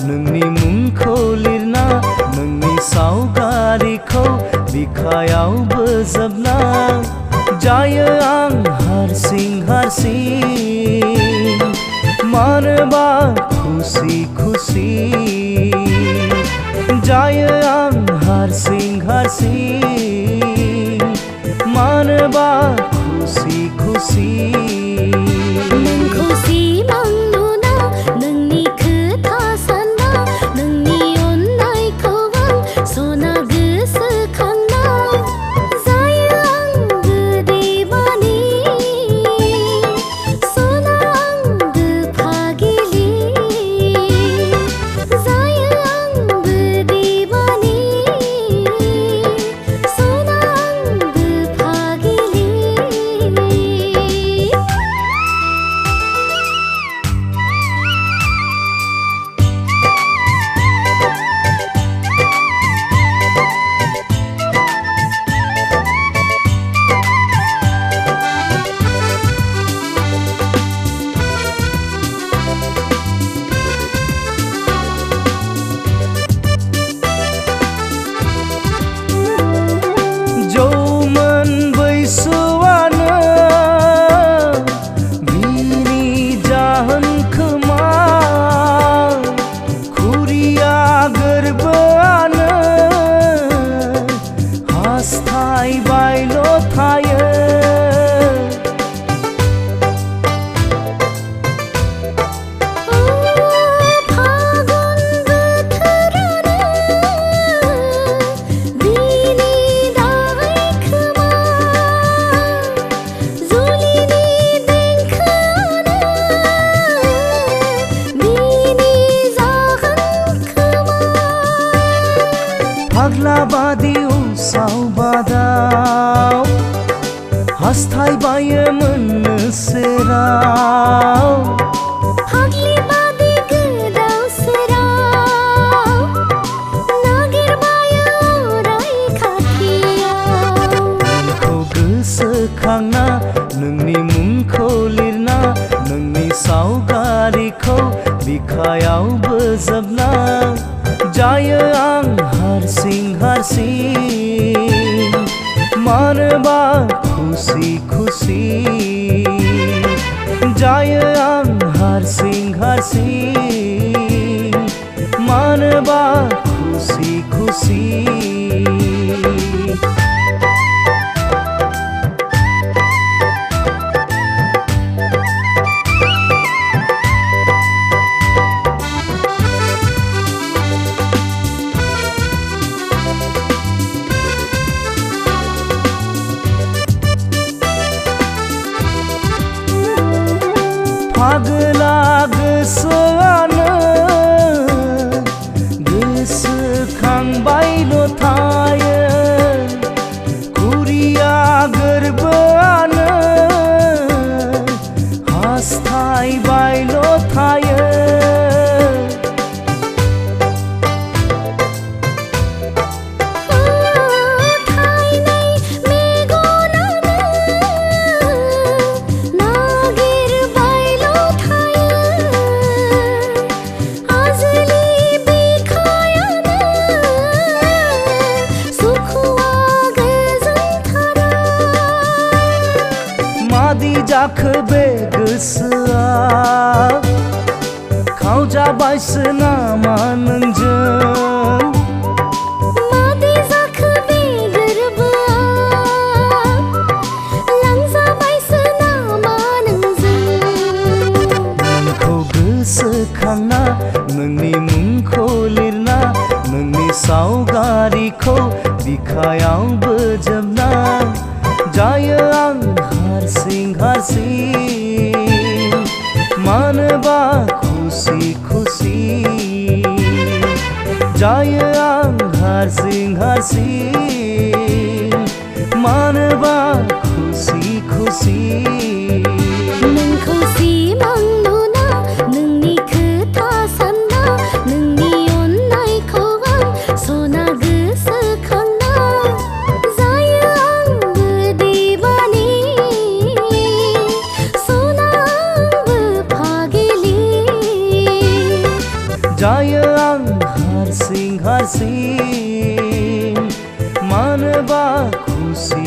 नोंनि मुंखौ लिरना नोंनि सावगारिखौ बिखायाव बोजबना जायो आं हारसिं हारसिं मानोबा खुसि खुसि जायो आं हारसिं हारसिं मानोबा खुसि खुसि नोंखौ सिमां नुना नोंनि खोथा सानना नोंनि अननायखौ आं सना गोसोखांना जायो आंबो दैमानि सना आंबो फागिलि जायो आंबो दैमानि सना आंबो फागिलि जौमोन बैसोआनो बिनि जाहोन खोमा खुरिया गोरबोआनो हास्थायबायल' थायो फाग्ला बादि उसाव बादाव हास्थायबायो मोननो सेराव फाग्लि बादि गोदाव सोराव नागिरबायो अराय खाथियाव नोंखौ गोसोखांना नोंनि मुंखौ लिरना नोंनि सावगारिखौ बिखायाव बोजबना जायो आं हारसिं हारसिं मानोबा खुसि खुसि जायो आं हारसिं हारसिं मानोबा खुसि खुसि फाग्ला गोसोआनो गोसोखांबायल' थायो खुरिया गोरबोआनो हास्थायबायल' थायो मादि जाखो बे गोसोआ खावजाबायसो नामा नोंजों मादि जाखो बे गोरबोआ लांजाबायसो नामा नोंजों नोंखौ गोसोखांना नोंनि मुंखौ लिरना नोंनि सावगारिखौ बिखायाव बोजबना जायो आं हारसिं हारसिं मानोबा खुसि खुसि जायो आं हारसिं हारसिं मानोबा खुसि खुसि नोंखौ सिमां नुना नोंनि खोथा सानना नोंनि अननायखौ आं सना गोसोखांना जायो आंबो दैमानि सना आंबो फागिलि जायो आं हारसिं हारसिं मानोबा खुसि